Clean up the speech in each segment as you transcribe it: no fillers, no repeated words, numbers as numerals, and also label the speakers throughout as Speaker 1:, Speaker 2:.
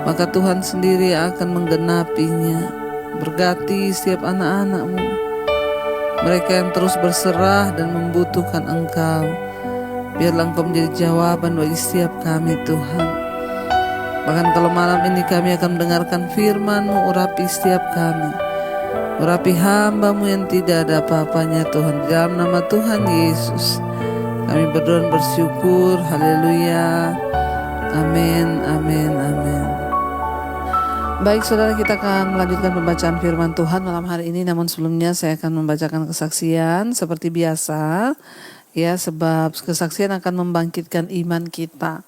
Speaker 1: maka Tuhan sendiri akan menggenapinya. Berkati setiap anak-anak-Mu, mereka yang terus berserah dan membutuhkan Engkau. Biarlah Engkau menjadi jawaban bagi setiap kami Tuhan. Bahkan kalau malam ini kami akan mendengarkan firman-Mu, urapi setiap kami, urapi hamba-Mu yang tidak ada apa-apanya Tuhan. Di dalam nama Tuhan Yesus kami berdoa dan bersyukur. Haleluya. Amin, amin, amin. Baik saudara, kita akan melanjutkan pembacaan firman Tuhan malam hari ini. Namun sebelumnya saya akan membacakan kesaksian seperti biasa, ya, sebab kesaksian akan membangkitkan iman kita.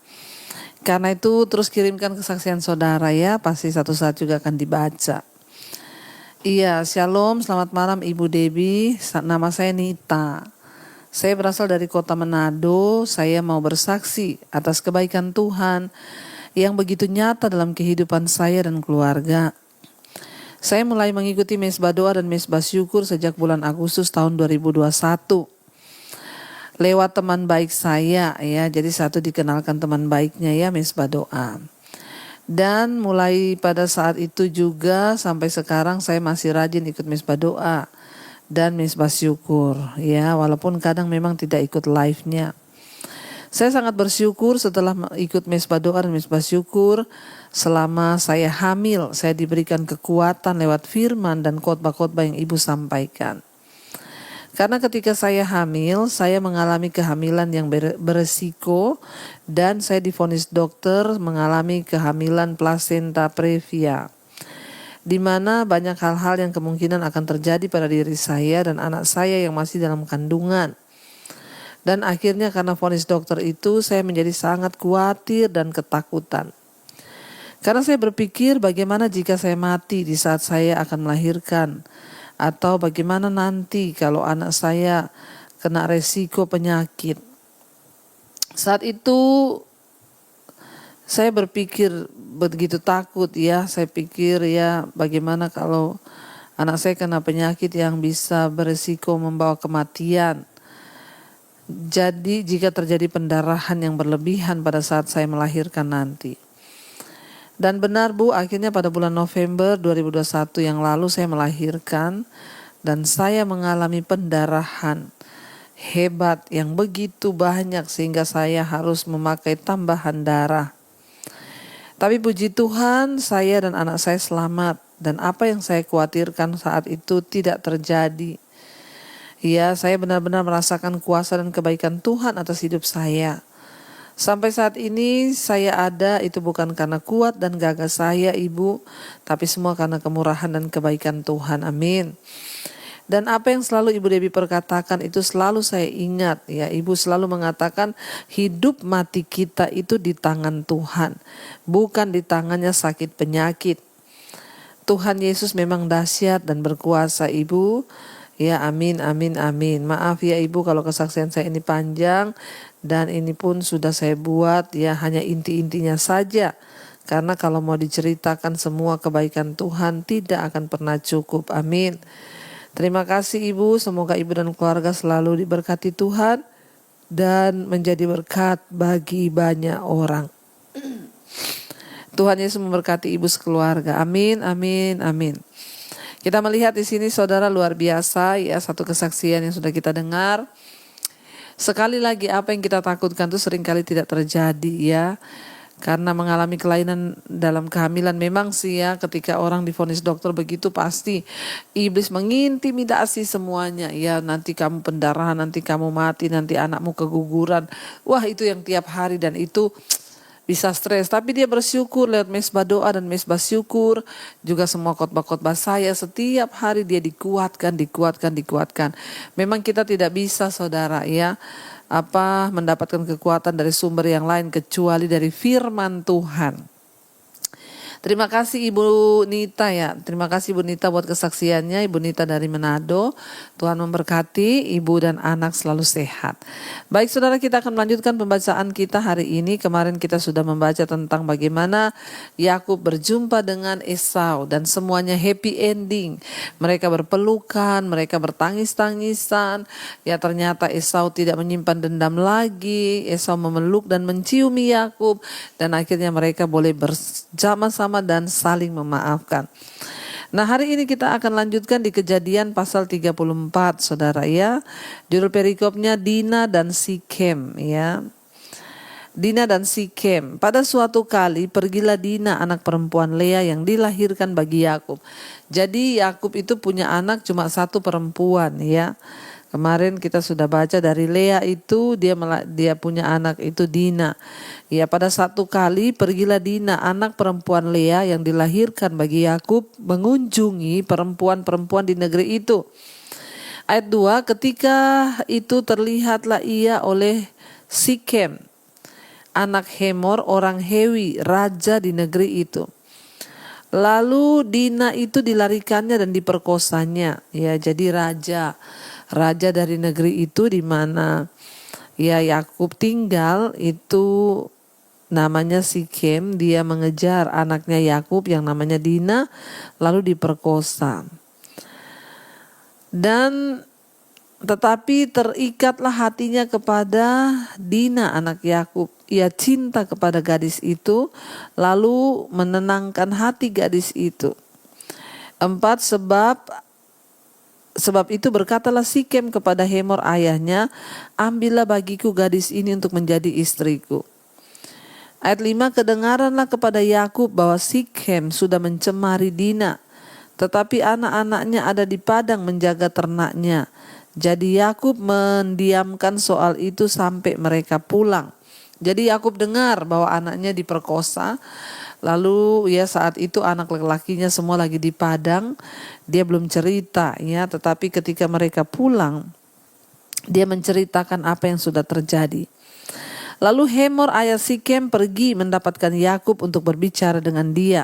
Speaker 1: Karena itu terus kirimkan kesaksian saudara ya, pasti satu saat juga akan dibaca. Iya, shalom, selamat malam Ibu Debbie, nama saya Nita. Saya berasal dari kota Manado. Saya mau bersaksi atas kebaikan Tuhan yang begitu nyata dalam kehidupan saya dan keluarga. Saya mulai mengikuti mesbah doa dan mesbah syukur sejak bulan Agustus tahun 2021. Lewat teman baik saya ya, jadi satu dikenalkan teman baiknya ya, mesbah doa. Dan mulai pada saat itu juga sampai sekarang saya masih rajin ikut mesbah doa dan mesbah syukur ya, walaupun kadang memang tidak ikut live-nya. Saya sangat bersyukur setelah ikut mesbah doa dan mesbah syukur. Selama saya hamil, saya diberikan kekuatan lewat firman dan khotbah-khotbah yang Ibu sampaikan. Karena ketika saya hamil, saya mengalami kehamilan yang beresiko dan saya divonis dokter mengalami kehamilan plasenta previa, di mana banyak hal-hal yang kemungkinan akan terjadi pada diri saya dan anak saya yang masih dalam kandungan. Dan akhirnya karena vonis dokter itu saya menjadi sangat khawatir dan ketakutan. Karena saya berpikir bagaimana jika saya mati di saat saya akan melahirkan, atau bagaimana nanti kalau anak saya kena resiko penyakit. Saat itu saya berpikir begitu takut ya, saya pikir ya bagaimana kalau anak saya kena penyakit yang bisa beresiko membawa kematian. Jadi jika terjadi pendarahan yang berlebihan pada saat saya melahirkan nanti. Dan benar Bu, akhirnya pada bulan November 2021 yang lalu saya melahirkan dan saya mengalami pendarahan hebat yang begitu banyak sehingga saya harus memakai tambahan darah. Tapi puji Tuhan, saya dan anak saya selamat dan apa yang saya khawatirkan saat itu tidak terjadi. Ya, saya benar-benar merasakan kuasa dan kebaikan Tuhan atas hidup saya. Sampai saat ini saya ada itu bukan karena kuat dan gagah saya Ibu, tapi semua karena kemurahan dan kebaikan Tuhan. Amin. Dan apa yang selalu Ibu Debbie perkatakan itu selalu saya ingat ya. Ibu selalu mengatakan hidup mati kita itu di tangan Tuhan, bukan di tangannya sakit penyakit. Tuhan Yesus memang dahsyat dan berkuasa Ibu. Ya, amin, amin, amin. Maaf ya Ibu kalau kesaksian saya ini panjang dan ini pun sudah saya buat ya hanya inti-intinya saja. Karena kalau mau diceritakan semua kebaikan Tuhan tidak akan pernah cukup. Amin. Terima kasih Ibu, semoga Ibu dan keluarga selalu diberkati Tuhan dan menjadi berkat bagi banyak orang. Tuhan Yesus memberkati Ibu sekeluarga. Amin, amin, amin. Kita melihat di sini saudara luar biasa ya, satu kesaksian yang sudah kita dengar. Sekali lagi apa yang kita takutkan itu seringkali tidak terjadi ya. Karena mengalami kelainan dalam kehamilan memang sih ya, ketika orang divonis dokter begitu pasti iblis mengintimidasi semuanya. Ya, nanti kamu pendarahan, nanti kamu mati, nanti anakmu keguguran. Wah, itu yang tiap hari dan itu bisa stres, tapi dia bersyukur lewat mesbah doa dan mesbah syukur. Juga semua khotbah-khotbah saya setiap hari dia dikuatkan. Memang kita tidak bisa saudara ya, mendapatkan kekuatan dari sumber yang lain kecuali dari firman Tuhan. Terima kasih Ibu Nita ya. Terima kasih Ibu Nita buat kesaksiannya. Ibu Nita dari Manado. Tuhan memberkati ibu dan anak selalu sehat. Baik saudara, kita akan melanjutkan pembacaan kita hari ini. Kemarin kita sudah membaca tentang bagaimana Yakub berjumpa dengan Esau dan semuanya happy ending. Mereka berpelukan, mereka bertangis-tangisan. Ya, ternyata Esau tidak menyimpan dendam lagi. Esau memeluk dan menciumi Yakub dan akhirnya mereka boleh sama-sama dan saling memaafkan. Nah, hari ini kita akan lanjutkan di Kejadian pasal 34, saudara ya. Judul perikopnya Dina dan Sikem ya. Dina dan Sikem. Pada suatu kali pergilah Dina anak perempuan Lea yang dilahirkan bagi Yakub. Jadi Yakub itu punya anak cuma satu perempuan ya. Kemarin kita sudah baca dari Lea itu dia punya anak itu Dina. Ya, pada satu kali pergilah Dina anak perempuan Lea yang dilahirkan bagi Yakub mengunjungi perempuan-perempuan di negeri itu. Ayat 2, ketika itu terlihatlah ia oleh Sikem, anak Hemor orang Hewi, raja di negeri itu. Lalu Dina itu dilarikannya dan diperkosanya. Ya, jadi raja dari negeri itu di mana ya Yakub tinggal itu namanya Sikem. Dia mengejar anaknya Yakub yang namanya Dina lalu diperkosa. Dan tetapi terikatlah hatinya kepada Dina anak Yakub. Ia cinta kepada gadis itu lalu menenangkan hati gadis itu. 4, Sebab itu berkatalah Sikem kepada Hemor ayahnya, ambillah bagiku gadis ini untuk menjadi istriku. Ayat 5, kedengaranlah kepada Yakub bahwa Sikem sudah mencemari Dina, tetapi anak-anaknya ada di padang menjaga ternaknya. Jadi Yakub mendiamkan soal itu sampai mereka pulang. Jadi Yakub dengar bahwa anaknya diperkosa. Lalu ya saat itu anak laki-lakinya semua lagi di padang, dia belum cerita ya, tetapi ketika mereka pulang dia menceritakan apa yang sudah terjadi. Lalu Hemor ayah Sikem pergi mendapatkan Yakub untuk berbicara dengan dia.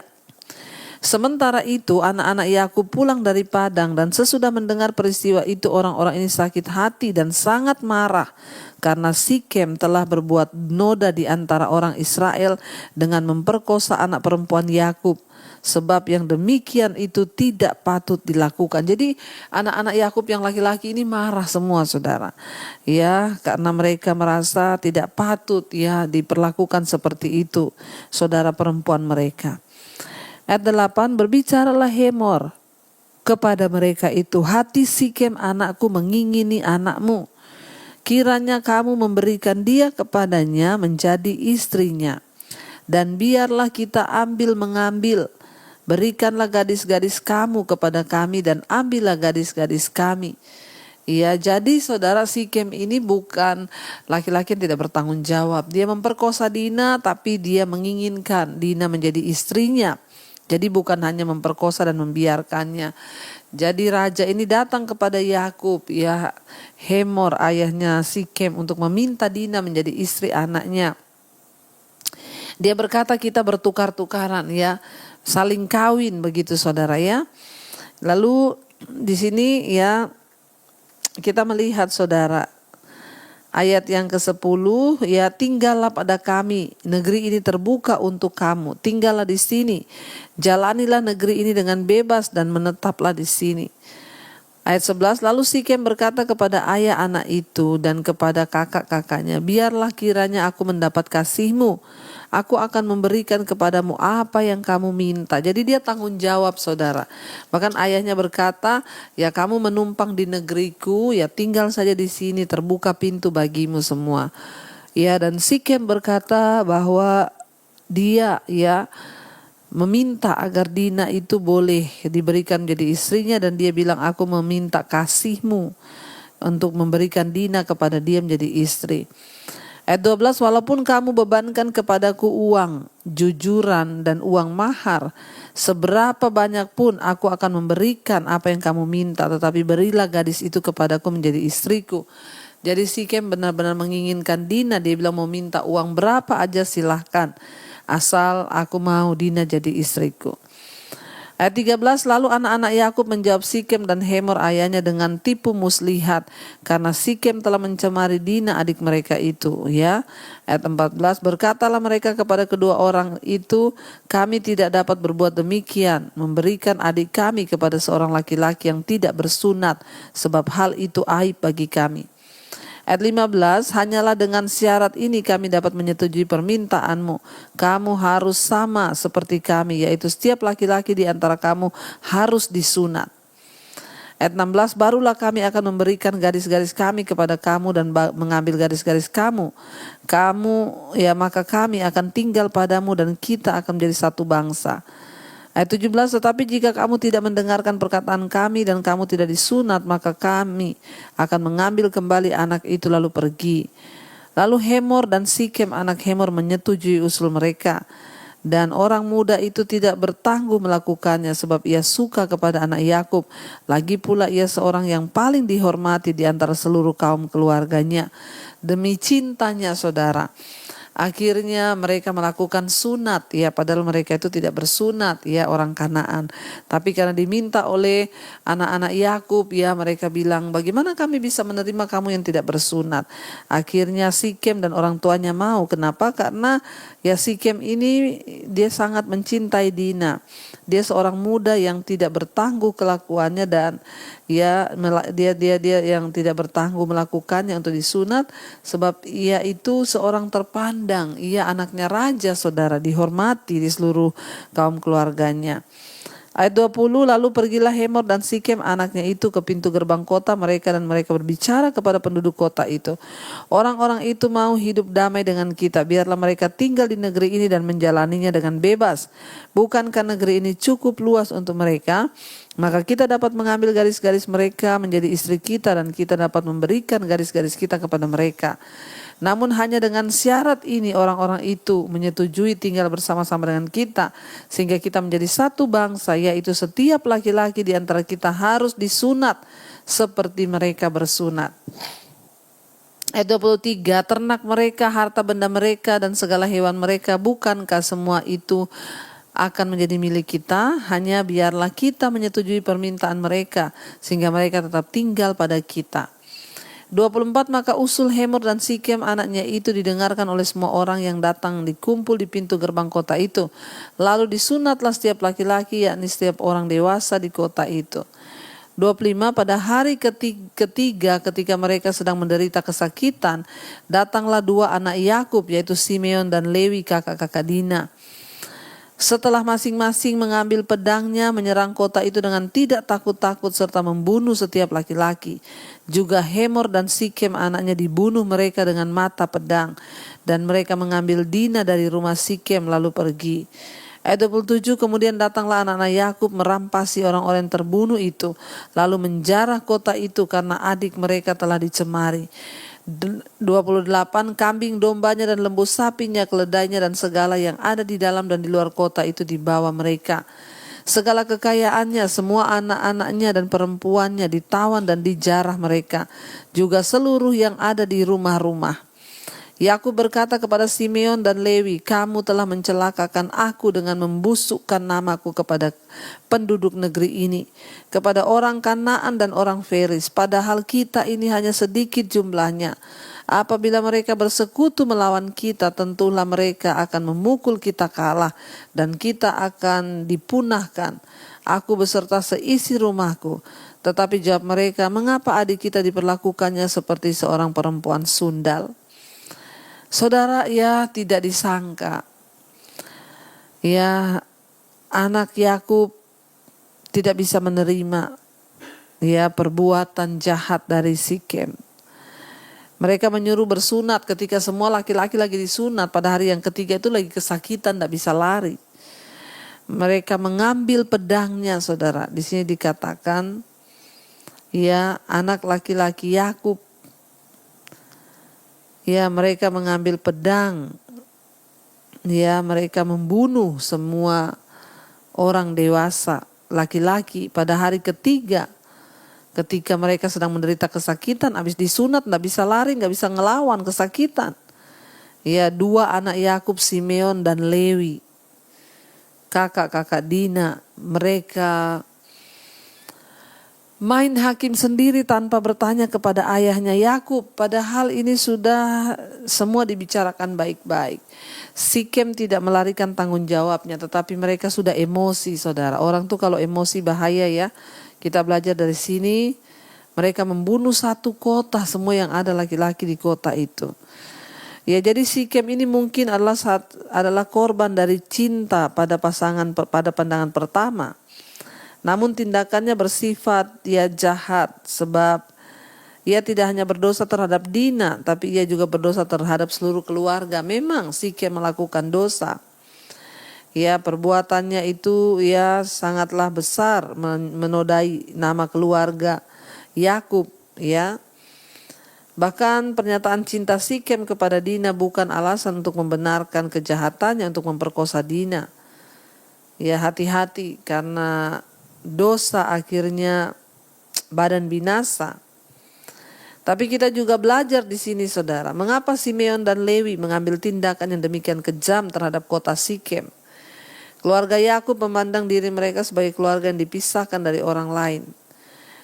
Speaker 1: Sementara itu anak-anak Yakub pulang dari padang dan sesudah mendengar peristiwa itu orang-orang ini sakit hati dan sangat marah karena Sikem telah berbuat noda di antara orang Israel dengan memperkosa anak perempuan Yakub. Sebab yang demikian itu tidak patut dilakukan. Jadi anak-anak Yakub yang laki-laki ini marah semua, saudara. Ya, karena mereka merasa tidak patut ya diperlakukan seperti itu saudara perempuan mereka. Ayat 8, berbicaralah Hemor kepada mereka itu, hati Sikem anakku mengingini anakmu. Kiranya kamu memberikan dia kepadanya menjadi istrinya. Dan biarlah kita mengambil. Berikanlah gadis-gadis kamu kepada kami dan ambillah gadis-gadis kami. Ya, jadi saudara Sikem ini bukan laki-laki yang tidak bertanggung jawab. Dia memperkosa Dina tapi dia menginginkan Dina menjadi istrinya. Jadi bukan hanya memperkosa dan membiarkannya. Jadi raja ini datang kepada Yakub ya, Hemor ayahnya Sikem untuk meminta Dina menjadi istri anaknya. Dia berkata kita bertukar-tukaran ya, saling kawin begitu saudara ya. Lalu di sini ya kita melihat saudara ayat yang ke-10, ya tinggallah pada kami, negeri ini terbuka untuk kamu, tinggallah di sini, jalanilah negeri ini dengan bebas dan menetaplah di sini. Ayat 11, lalu Sikem berkata kepada ayah anak itu dan kepada kakak-kakaknya, biarlah kiranya aku mendapat kasihmu, aku akan memberikan kepadamu apa yang kamu minta. Jadi dia tanggung jawab saudara. Bahkan ayahnya berkata, ya kamu menumpang di negeriku, ya tinggal saja di sini, terbuka pintu bagimu semua. Ya, dan Sikem berkata bahwa dia ya meminta agar Dina itu boleh diberikan menjadi istrinya, dan dia bilang aku meminta kasihmu untuk memberikan Dina kepada dia menjadi istri. Ayat 12, walaupun kamu bebankan kepadaku uang, jujuran dan uang mahar, seberapa banyak pun aku akan memberikan apa yang kamu minta, tetapi berilah gadis itu kepadaku menjadi istriku. Jadi Sikem benar-benar menginginkan Dina, dia bilang mau minta uang berapa aja silahkan, asal aku mau Dina jadi istriku. Ayat 13, lalu anak-anak Yakub menjawab Sikem dan Hemor ayahnya dengan tipu muslihat, karena Sikem telah mencemari Dina adik mereka itu. Ya, ayat 14, berkatalah mereka kepada kedua orang itu, kami tidak dapat berbuat demikian, memberikan adik kami kepada seorang laki-laki yang tidak bersunat, sebab hal itu aib bagi kami. Ayat 15, hanyalah dengan syarat ini kami dapat menyetujui permintaanmu. Kamu harus sama seperti kami, yaitu setiap laki-laki di antara kamu harus disunat. Ayat 16, barulah kami akan memberikan garis-garis kami kepada kamu dan mengambil garis-garis kamu. Maka kami akan tinggal padamu dan kita akan menjadi satu bangsa. Ayat 17, tetapi jika kamu tidak mendengarkan perkataan kami dan kamu tidak disunat, maka kami akan mengambil kembali anak itu lalu pergi. Lalu Hemor dan Sikem anak Hemor menyetujui usul mereka. Dan orang muda itu tidak bertangguh melakukannya sebab ia suka kepada anak Yakub. Lagi pula ia seorang yang paling dihormati di antara seluruh kaum keluarganya. Demi cintanya saudara, akhirnya mereka melakukan sunat, ya, padahal mereka itu tidak bersunat, ya, orang Kanaan. Tapi karena diminta oleh anak-anak Yakub, ya, mereka bilang, bagaimana kami bisa menerima kamu yang tidak bersunat? Akhirnya Sikem dan orang tuanya mau. Kenapa? Karena ya Sikem ini dia sangat mencintai Dina. Dia seorang muda yang tidak bertangguh kelakuannya dan dia yang tidak bertangguh melakukannya untuk disunat sebab ia itu seorang terpandang. Ia anaknya raja, saudara, dihormati di seluruh kaum keluarganya. Ayat 20, lalu pergilah Hemor dan Sikem anaknya itu ke pintu gerbang kota mereka dan mereka berbicara kepada penduduk kota itu. Orang-orang itu mau hidup damai dengan kita, biarlah mereka tinggal di negeri ini dan menjalaninya dengan bebas. Bukankah negeri ini cukup luas untuk mereka? Maka kita dapat mengambil garis-garis mereka menjadi istri kita dan kita dapat memberikan garis-garis kita kepada mereka. Namun hanya dengan syarat ini orang-orang itu menyetujui tinggal bersama-sama dengan kita sehingga kita menjadi satu bangsa, yaitu setiap laki-laki di antara kita harus disunat seperti mereka bersunat. Ayat 23, ternak mereka, harta benda mereka dan segala hewan mereka, bukankah semua itu akan menjadi milik kita? Hanya biarlah kita menyetujui permintaan mereka sehingga mereka tetap tinggal pada kita. 24, maka usul Hemor dan Sikem anaknya itu didengarkan oleh semua orang yang datang dikumpul di pintu gerbang kota itu. Lalu disunatlah setiap laki-laki, yakni setiap orang dewasa di kota itu. 25, pada hari ketiga ketika mereka sedang menderita kesakitan, datanglah dua anak Yakub, yaitu Simeon dan Lewi kakak-kakak Dina. Setelah masing-masing mengambil pedangnya menyerang kota itu dengan tidak takut-takut serta membunuh setiap laki-laki. Juga Hemor dan Sikem anaknya dibunuh mereka dengan mata pedang. Dan mereka mengambil Dina dari rumah Sikem lalu pergi. Ayat 27, kemudian datanglah anak-anak Yakub merampasi orang-orang yang terbunuh itu. Lalu menjarah kota itu karena adik mereka telah dicemari. 28, kambing dombanya dan lembu sapinya, keledainya dan segala yang ada di dalam dan di luar kota itu dibawa mereka. Segala kekayaannya, semua anak-anaknya dan perempuannya ditawan dan dijarah mereka. Juga seluruh yang ada di rumah-rumah. Yakub berkata kepada Simeon dan Lewi, kamu telah mencelakakan aku dengan membusukkan namaku kepada penduduk negeri ini, kepada orang Kanaan dan orang Feris, padahal kita ini hanya sedikit jumlahnya. Apabila mereka bersekutu melawan kita, tentulah mereka akan memukul kita kalah dan kita akan dipunahkan, aku beserta seisi rumahku. Tetapi jawab mereka, mengapa adik kita diperlakukannya seperti seorang perempuan sundal? Saudara, ya tidak disangka, ya anak Yakub tidak bisa menerima ya perbuatan jahat dari Sikem. Mereka menyuruh bersunat ketika semua laki-laki lagi disunat. Pada hari yang ketiga itu lagi kesakitan, tidak bisa lari. Mereka mengambil pedangnya, saudara. Di sini dikatakan ya anak laki-laki Yakub. Ya, mereka mengambil pedang. Ya, mereka membunuh semua orang dewasa, laki-laki pada hari ketiga. Ketika mereka sedang menderita kesakitan, habis disunat, tidak bisa lari, tidak bisa ngelawan kesakitan. Ya, dua anak Yakub, Simeon dan Lewi, kakak-kakak Dina, mereka main hakim sendiri tanpa bertanya kepada ayahnya Yakub. Padahal ini sudah semua dibicarakan baik-baik. Sikem tidak melarikan tanggung jawabnya, tetapi mereka sudah emosi, saudara. Orang tuh kalau emosi bahaya ya. Kita belajar dari sini Mereka membunuh satu kota, semua yang ada laki-laki di kota itu. Ya, jadi Sikem ini mungkin adalah korban dari cinta pada pandangan pertama. Namun tindakannya bersifat jahat, sebab ia tidak hanya berdosa terhadap Dina, tapi ia juga berdosa terhadap seluruh keluarga. Memang Sikem melakukan dosa. Ya, perbuatannya itu sangatlah besar, menodai nama keluarga Yakub, ya. Bahkan pernyataan cinta Sikem kepada Dina bukan alasan untuk membenarkan kejahatannya untuk memperkosa Dina. Ya, hati-hati, karena dosa akhirnya badan binasa. Tapi kita juga belajar di sini, saudara, mengapa Simeon dan Lewi mengambil tindakan yang demikian kejam terhadap kota Sikem. Keluarga Yakub memandang diri mereka sebagai keluarga yang dipisahkan dari orang lain.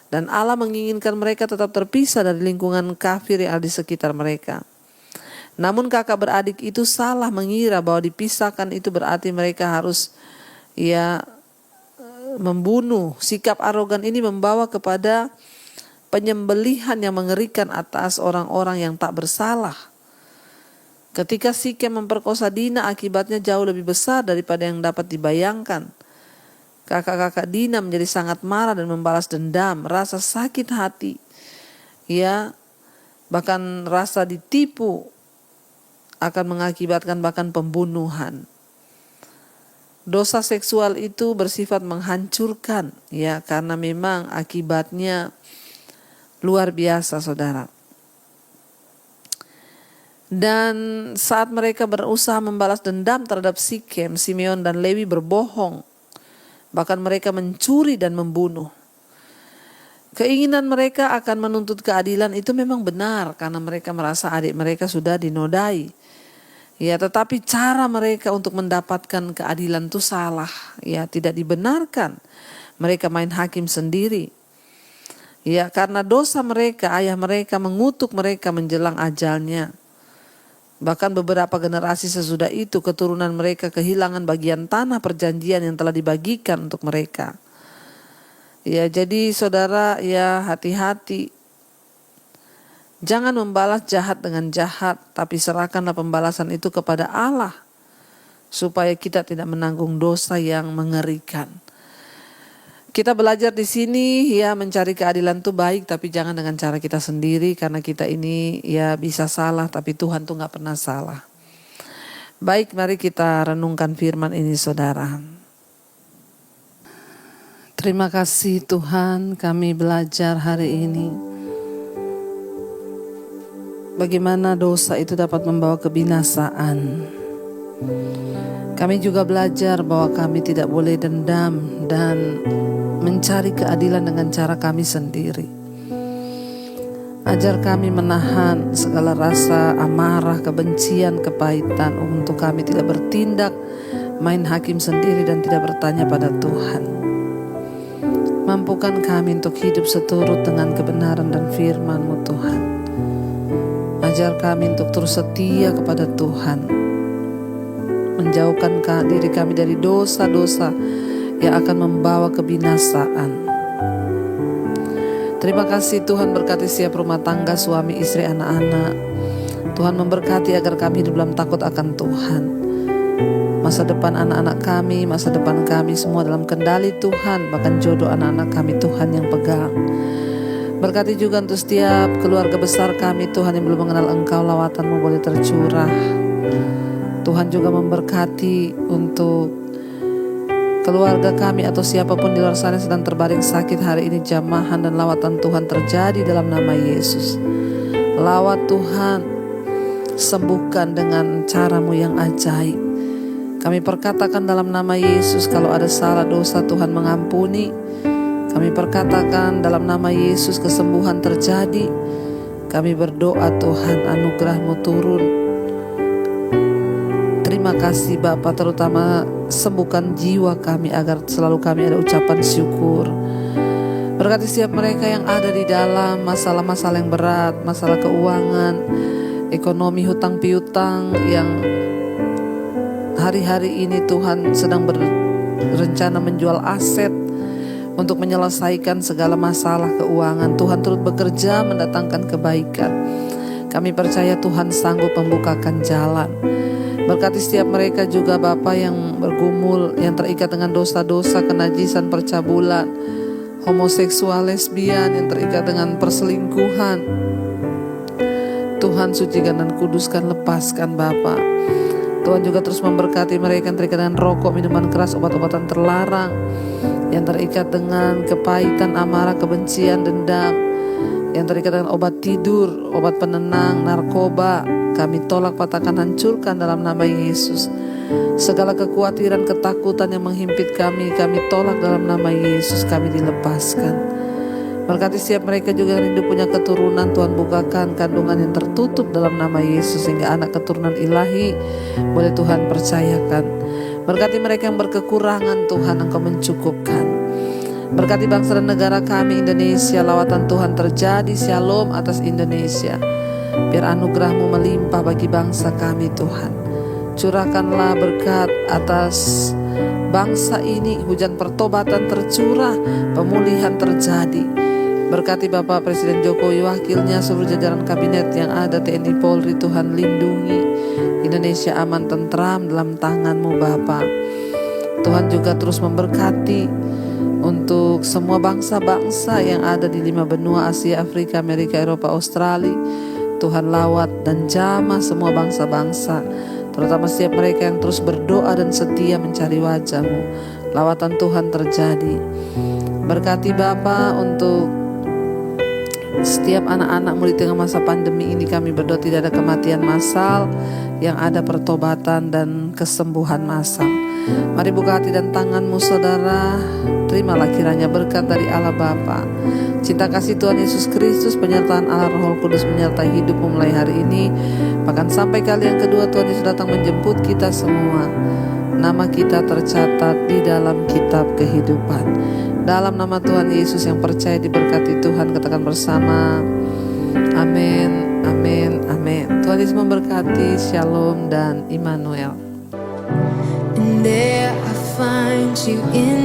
Speaker 1: Dan Allah menginginkan mereka tetap terpisah dari lingkungan kafir yang ada di sekitar mereka. Namun kakak beradik itu salah mengira bahwa dipisahkan itu berarti mereka harus membunuh. Sikap arogan ini membawa kepada penyembelihan yang mengerikan atas orang-orang yang tak bersalah. Ketika Sikem memperkosa Dina, akibatnya jauh lebih besar daripada yang dapat dibayangkan. Kakak-kakak Dina menjadi sangat marah dan membalas dendam, rasa sakit hati, bahkan rasa ditipu akan mengakibatkan bahkan pembunuhan. Dosa seksual itu bersifat menghancurkan, karena memang akibatnya luar biasa, saudara. Dan saat mereka berusaha membalas dendam terhadap Sikem, Simeon dan Lewi berbohong. Bahkan mereka mencuri dan membunuh. Keinginan mereka akan menuntut keadilan itu memang benar, karena mereka merasa adik mereka sudah dinodai. Tetapi cara mereka untuk mendapatkan keadilan itu salah. Tidak dibenarkan. Mereka main hakim sendiri. Karena dosa mereka, ayah mereka mengutuk mereka menjelang ajalnya. Bahkan beberapa generasi sesudah itu keturunan mereka kehilangan bagian tanah perjanjian yang telah dibagikan untuk mereka. Jadi saudara, hati-hati. Jangan membalas jahat dengan jahat, tapi serahkanlah pembalasan itu kepada Allah, supaya kita tidak menanggung dosa yang mengerikan. Kita belajar di sini mencari keadilan itu baik, tapi jangan dengan cara kita sendiri, karena kita ini bisa salah, tapi Tuhan tuh gak pernah salah. Baik, mari kita renungkan firman ini, saudara. Terima kasih Tuhan, kami belajar hari ini bagaimana dosa itu dapat membawa kebinasaan. Kami juga belajar bahwa kami tidak boleh dendam dan mencari keadilan dengan cara kami sendiri. Ajar kami menahan segala rasa amarah, kebencian, kepahitan, untuk kami tidak bertindak main hakim sendiri dan tidak bertanya pada Tuhan. Mampukan kami untuk hidup seturut dengan kebenaran dan firman-Mu, Tuhan. Ajar kami untuk terus setia kepada Tuhan, menjauhkan diri kami dari dosa-dosa yang akan membawa kebinasaan. Terima kasih Tuhan, berkati setiap rumah tangga, suami, istri, anak-anak. Tuhan memberkati agar kami hidup dalam takut akan Tuhan. Masa depan anak-anak kami, masa depan kami semua dalam kendali Tuhan. Bahkan jodoh anak-anak kami Tuhan yang pegang. Berkati juga untuk setiap keluarga besar kami Tuhan yang belum mengenal Engkau, lawatan-Mu boleh tercurah. Tuhan juga memberkati untuk keluarga kami atau siapapun di luar sana sedang terbaring sakit hari ini, jamahan dan lawatan Tuhan terjadi dalam nama Yesus. Lawat Tuhan, sembuhkan dengan cara-Mu yang ajaib. Kami perkatakan dalam nama Yesus, kalau ada salah dosa Tuhan mengampuni. Kami perkatakan dalam nama Yesus kesembuhan terjadi. Kami berdoa Tuhan, anugerah-Mu turun. Terima kasih Bapa, terutama sembuhkan jiwa kami agar selalu kami ada ucapan syukur. Berkati setiap mereka yang ada di dalam masalah-masalah yang berat, masalah keuangan, ekonomi, hutang piutang, yang hari-hari ini Tuhan sedang berencana menjual aset. untuk menyelesaikan segala masalah keuangan. Tuhan turut bekerja mendatangkan kebaikan. Kami percaya Tuhan sanggup membukakan jalan. Berkati setiap mereka juga Bapa yang bergumul, yang terikat dengan dosa-dosa, kenajisan, percabulan, homoseksual, lesbian, yang terikat dengan perselingkuhan. Tuhan sucikan dan kuduskan, lepaskan Bapa. Tuhan juga terus memberkati mereka yang terikat dengan rokok, minuman keras, obat-obatan terlarang, yang terikat dengan kepahitan, amarah, kebencian, dendam, yang terikat dengan obat tidur, obat penenang, narkoba. Kami tolak, patahkan, hancurkan dalam nama Yesus. Segala kekhawatiran, ketakutan yang menghimpit kami tolak dalam nama Yesus. Kami dilepaskan. Berkati setiap mereka juga yang rindu punya keturunan. Tuhan bukakan kandungan yang tertutup dalam nama Yesus, sehingga anak keturunan ilahi boleh Tuhan percayakan. Berkati mereka yang berkekurangan, Tuhan Engkau mencukupkan. Berkati bangsa dan negara kami Indonesia, lawatan Tuhan terjadi, shalom atas Indonesia. Biar anugerah-Mu melimpah bagi bangsa kami Tuhan. Curahkanlah berkat atas bangsa ini, hujan pertobatan tercurah, pemulihan terjadi. Berkati Bapak Presiden Jokowi, wakilnya, seluruh jajaran kabinet yang ada, TNI Polri, Tuhan lindungi Indonesia aman tentram dalam tangan-Mu Bapak. Tuhan juga terus memberkati untuk semua bangsa-bangsa yang ada di 5 benua, Asia, Afrika, Amerika, Eropa, Australia. Tuhan lawat dan jamah semua bangsa-bangsa, terutama setiap mereka yang terus berdoa dan setia mencari wajah-Mu. Lawatan Tuhan terjadi. Berkati Bapa untuk setiap anak-anak-Mu di tengah masa pandemi ini. Kami berdoa tidak ada kematian massal, yang ada pertobatan dan kesembuhan massal. Mari buka hati dan tangan-Mu saudara. Terimalah kiranya berkat dari Allah Bapa, cinta kasih Tuhan Yesus Kristus, penyertaan Allah Roh Kudus menyertai hidupmu mulai hari ini, bahkan sampai kali yang kedua Tuhan Yesus datang menjemput kita semua. Nama kita tercatat di dalam kitab kehidupan. Dalam nama Tuhan Yesus yang percaya diberkati Tuhan, katakan bersama, amin, amin, amin. Tuhan Yesus memberkati. Shalom dan Immanuel.
Speaker 2: And there I find you in